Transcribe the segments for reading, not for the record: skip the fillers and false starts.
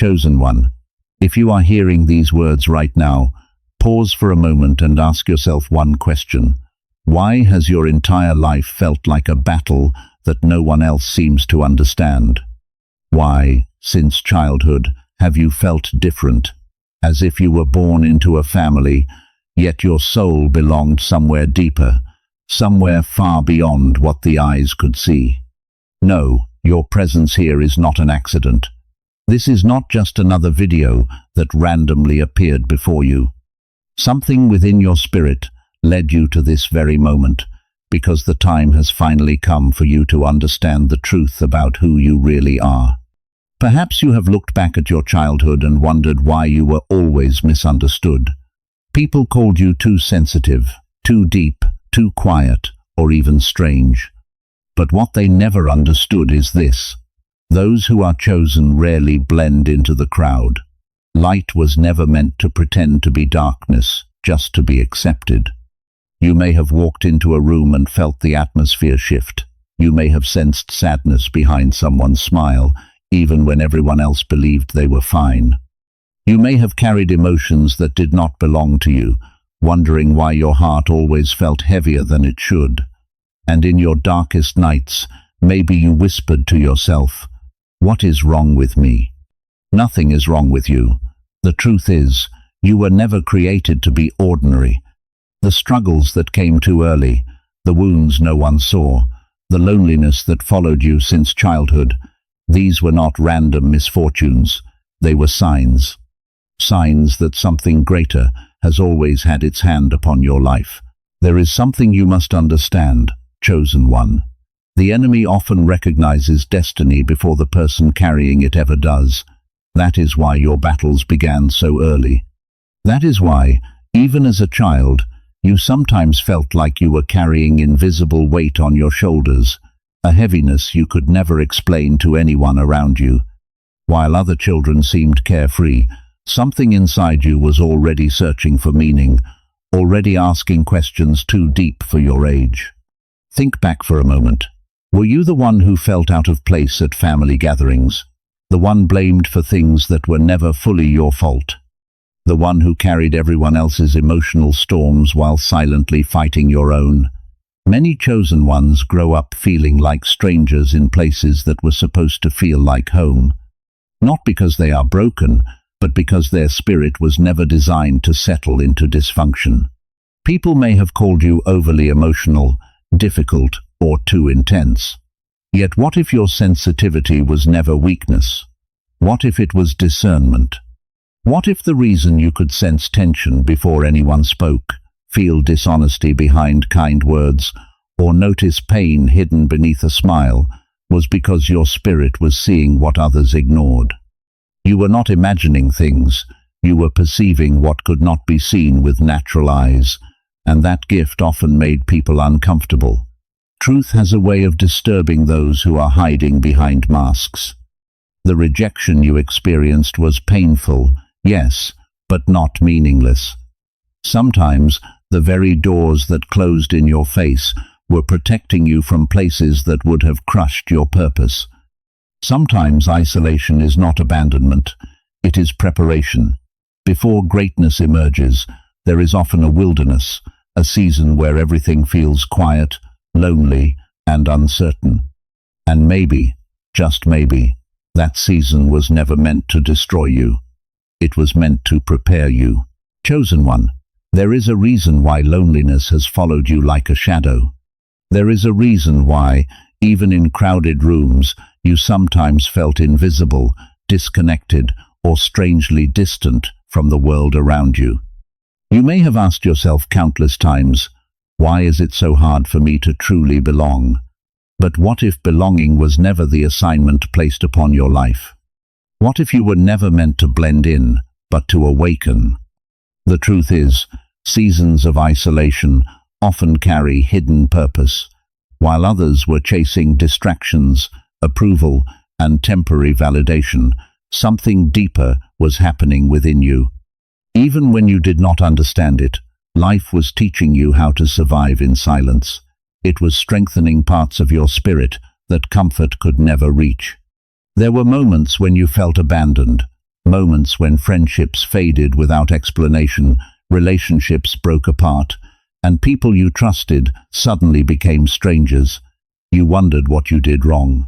Chosen one, if you are hearing these words right now, pause for a moment and ask yourself one question. Why has your entire life felt like a battle that no one else seems to understand? Why, since childhood, have you felt different, as if you were born into a family, yet your soul belonged somewhere deeper, somewhere far beyond what the eyes could see? No, your presence here is not an accident. This is not just another video that randomly appeared before you. Something within your spirit led you to this very moment, because the time has finally come for you to understand the truth about who you really are. Perhaps you have looked back at your childhood and wondered why you were always misunderstood. People called you too sensitive, too deep, too quiet, or even strange. But what they never understood is this: those who are chosen rarely blend into the crowd. Light was never meant to pretend to be darkness, just to be accepted. You may have walked into a room and felt the atmosphere shift. You may have sensed sadness behind someone's smile, even when everyone else believed they were fine. You may have carried emotions that did not belong to you, wondering why your heart always felt heavier than it should. And in your darkest nights, maybe you whispered to yourself, "What is wrong with me?" Nothing is wrong with you. The truth is, you were never created to be ordinary. The struggles that came too early, the wounds no one saw, the loneliness that followed you since childhood, these were not random misfortunes. They were signs. Signs that something greater has always had its hand upon your life. There is something you must understand, chosen one. The enemy often recognizes destiny before the person carrying it ever does. That is why your battles began so early. That is why, even as a child, you sometimes felt like you were carrying invisible weight on your shoulders, a heaviness you could never explain to anyone around you. While other children seemed carefree, something inside you was already searching for meaning, already asking questions too deep for your age. Think back for a moment. Were you the one who felt out of place at family gatherings? The one blamed for things that were never fully your fault? The one who carried everyone else's emotional storms while silently fighting your own? Many chosen ones grow up feeling like strangers in places that were supposed to feel like home. Not because they are broken, but because their spirit was never designed to settle into dysfunction. People may have called you overly emotional, difficult, or too intense. Yet what if your sensitivity was never weakness? What if it was discernment? What if the reason you could sense tension before anyone spoke, feel dishonesty behind kind words, or notice pain hidden beneath a smile, was because your spirit was seeing what others ignored? You were not imagining things, you were perceiving what could not be seen with natural eyes, and that gift often made people uncomfortable. Truth has a way of disturbing those who are hiding behind masks. The rejection you experienced was painful, yes, but not meaningless. Sometimes the very doors that closed in your face were protecting you from places that would have crushed your purpose. Sometimes isolation is not abandonment, it is preparation. Before greatness emerges, there is often a wilderness, a season where everything feels quiet, lonely, and uncertain. And maybe, just maybe, that season was never meant to destroy you. It was meant to prepare you. Chosen one, there is a reason why loneliness has followed you like a shadow. There is a reason why, even in crowded rooms, you sometimes felt invisible, disconnected, or strangely distant from the world around you. You may have asked yourself countless times, why is it so hard for me to truly belong? But what if belonging was never the assignment placed upon your life? What if you were never meant to blend in, but to awaken? The truth is, seasons of isolation often carry hidden purpose, while others were chasing distractions, approval, and temporary validation. Something deeper was happening within you. Even when you did not understand it, life was teaching you how to survive in silence. It was strengthening parts of your spirit that comfort could never reach. There were moments when you felt abandoned, moments when friendships faded without explanation, relationships broke apart, and people you trusted suddenly became strangers. You wondered what you did wrong.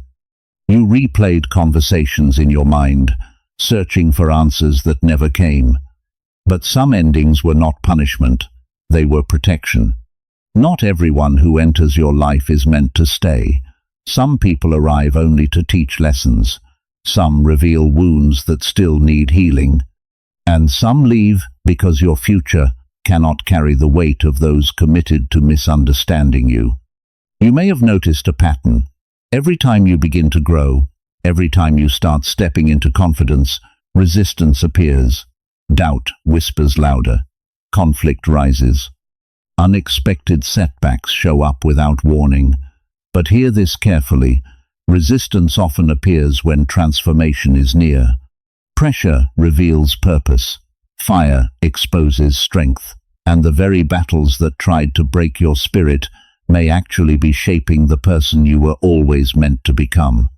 You replayed conversations in your mind, searching for answers that never came. But some endings were not punishment, they were protection. Not everyone who enters your life is meant to stay. Some people arrive only to teach lessons. Some reveal wounds that still need healing. And some leave because your future cannot carry the weight of those committed to misunderstanding you. You may have noticed a pattern. Every time you begin to grow, every time you start stepping into confidence, resistance appears. Doubt whispers louder. Conflict rises. Unexpected setbacks show up without warning. But hear this carefully. Resistance often appears when transformation is near. Pressure reveals purpose. Fire exposes strength. And the very battles that tried to break your spirit may actually be shaping the person you were always meant to become.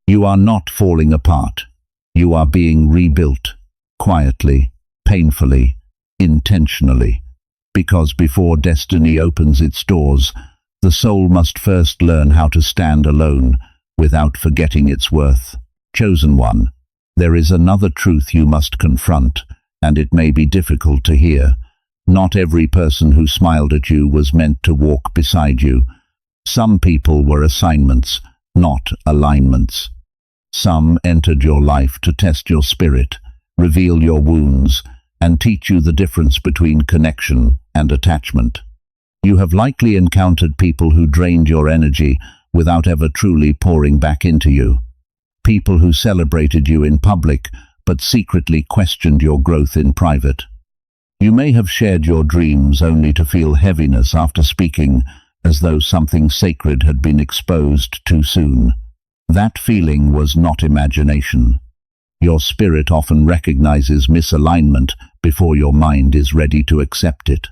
You are not falling apart. You are being rebuilt. Quietly, painfully, intentionally. Because before destiny opens its doors, the soul must first learn how to stand alone without forgetting its worth. Chosen one, there is another truth you must confront, and it may be difficult to hear. Not every person who smiled at you was meant to walk beside you. Some people were assignments, not alignments. Some entered your life to test your spirit, reveal your wounds, and teach you the difference between connection and attachment. You have likely encountered people who drained your energy without ever truly pouring back into you. People who celebrated you in public but secretly questioned your growth in private. You may have shared your dreams only to feel heaviness after speaking, as though something sacred had been exposed too soon. That feeling was not imagination. Your spirit often recognizes misalignment before your mind is ready to accept it.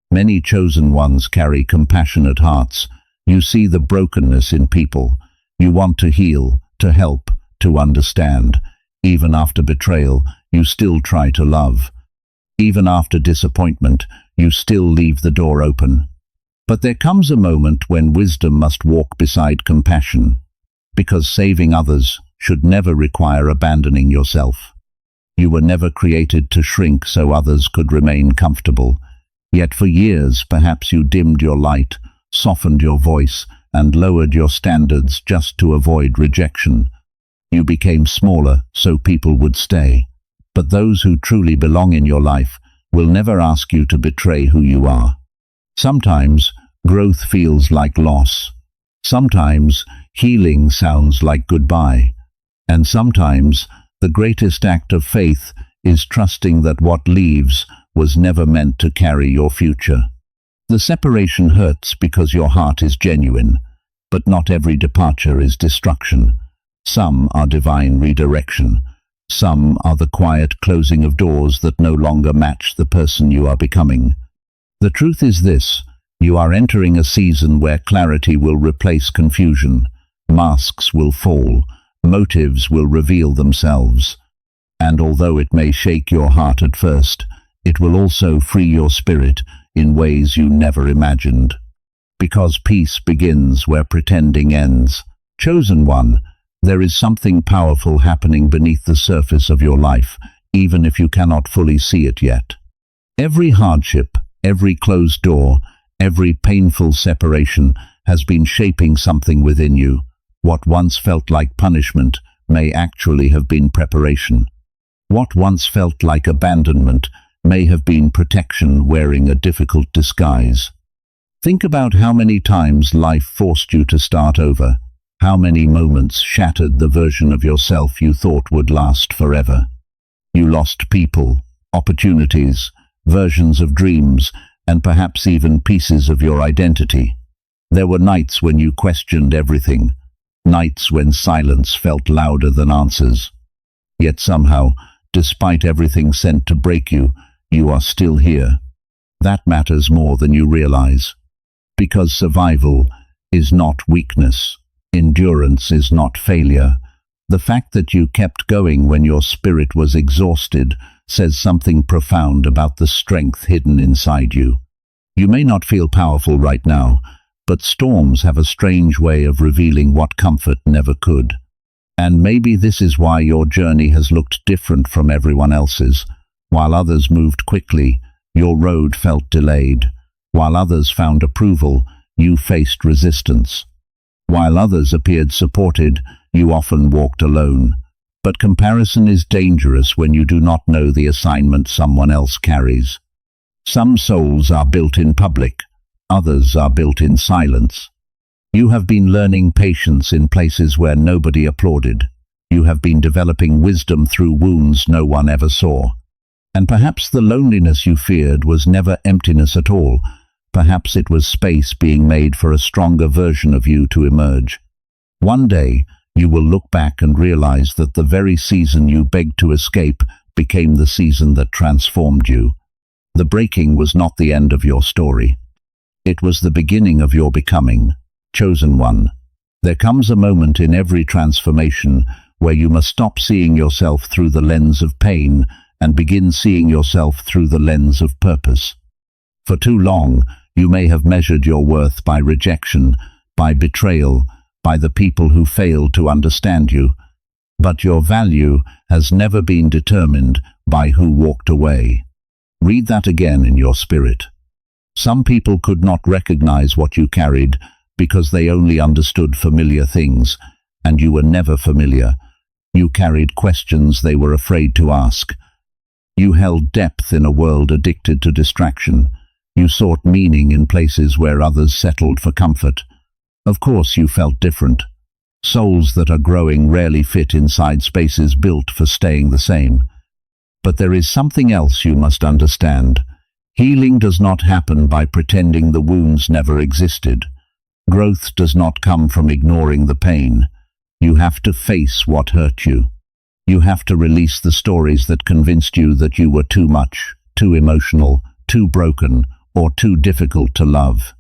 Many chosen ones carry compassionate hearts. You see the brokenness in people. You want to heal, to help, to understand. Even after betrayal, you still try to love. Even after disappointment, you still leave the door open. But there comes a moment when wisdom must walk beside compassion, because saving others should never require abandoning yourself. You were never created to shrink so others could remain comfortable. Yet for years, perhaps you dimmed your light, softened your voice, and lowered your standards just to avoid rejection. You became smaller so people would stay. But those who truly belong in your life will never ask you to betray who you are. Sometimes growth feels like loss. Sometimes healing sounds like goodbye. And sometimes the greatest act of faith is trusting that what leaves was never meant to carry your future. The separation hurts because your heart is genuine, but not every departure is destruction. Some are divine redirection. Some are the quiet closing of doors that no longer match the person you are becoming. The truth is this: you are entering a season where clarity will replace confusion, masks will fall, motives will reveal themselves. And although it may shake your heart at first, it will also free your spirit in ways you never imagined. Because peace begins where pretending ends. Chosen one, there is something powerful happening beneath the surface of your life, even if you cannot fully see it yet. Every hardship, every closed door, every painful separation has been shaping something within you. What once felt like punishment may actually have been preparation. What once felt like abandonment may have been protection wearing a difficult disguise. Think about how many times life forced you to start over. How many moments shattered the version of yourself you thought would last forever. You lost people, opportunities, versions of dreams, and perhaps even pieces of your identity. There were nights when you questioned everything, nights when silence felt louder than answers. Yet somehow, despite everything sent to break you, you are still here. That matters more than you realize. Because survival is not weakness. Endurance is not failure. The fact that you kept going when your spirit was exhausted says something profound about the strength hidden inside you. You may not feel powerful right now, but storms have a strange way of revealing what comfort never could. And maybe this is why your journey has looked different from everyone else's. While others moved quickly, your road felt delayed. While others found approval, you faced resistance. While others appeared supported, you often walked alone. But comparison is dangerous when you do not know the assignment someone else carries. Some souls are built in public, others are built in silence. You have been learning patience in places where nobody applauded. You have been developing wisdom through wounds no one ever saw. And perhaps the loneliness you feared was never emptiness at all. Perhaps it was space being made for a stronger version of you to emerge. One day, you will look back and realize that the very season you begged to escape became the season that transformed you. The breaking was not the end of your story. It was the beginning of your becoming, chosen one. There comes a moment in every transformation where you must stop seeing yourself through the lens of pain and begin seeing yourself through the lens of purpose. For too long, you may have measured your worth by rejection, by betrayal, by the people who failed to understand you. But your value has never been determined by who walked away. Read that again in your spirit. Some people could not recognize what you carried because they only understood familiar things, and you were never familiar. You carried questions they were afraid to ask. You held depth in a world addicted to distraction. You sought meaning in places where others settled for comfort. Of course you felt different. Souls that are growing rarely fit inside spaces built for staying the same. But there is something else you must understand. Healing does not happen by pretending the wounds never existed. Growth does not come from ignoring the pain. You have to face what hurt you. You have to release the stories that convinced you that you were too much, too emotional, too broken, or too difficult to love.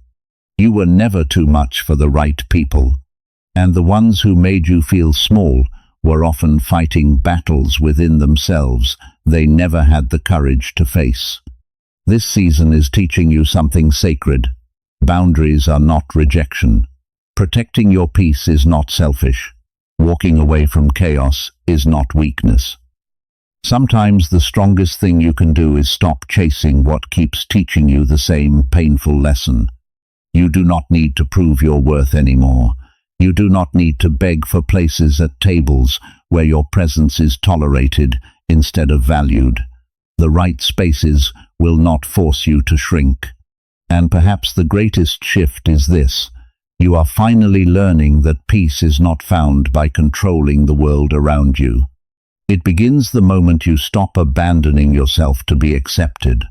You were never too much for the right people. And the ones who made you feel small were often fighting battles within themselves they never had the courage to face. This season is teaching you something sacred. Boundaries are not rejection. Protecting your peace is not selfish. Walking away from chaos is not weakness. Sometimes the strongest thing you can do is stop chasing what keeps teaching you the same painful lesson. You do not need to prove your worth anymore. You do not need to beg for places at tables where your presence is tolerated instead of valued. The right spaces will not force you to shrink. And perhaps the greatest shift is this. You are finally learning that peace is not found by controlling the world around you. It begins the moment you stop abandoning yourself to be accepted.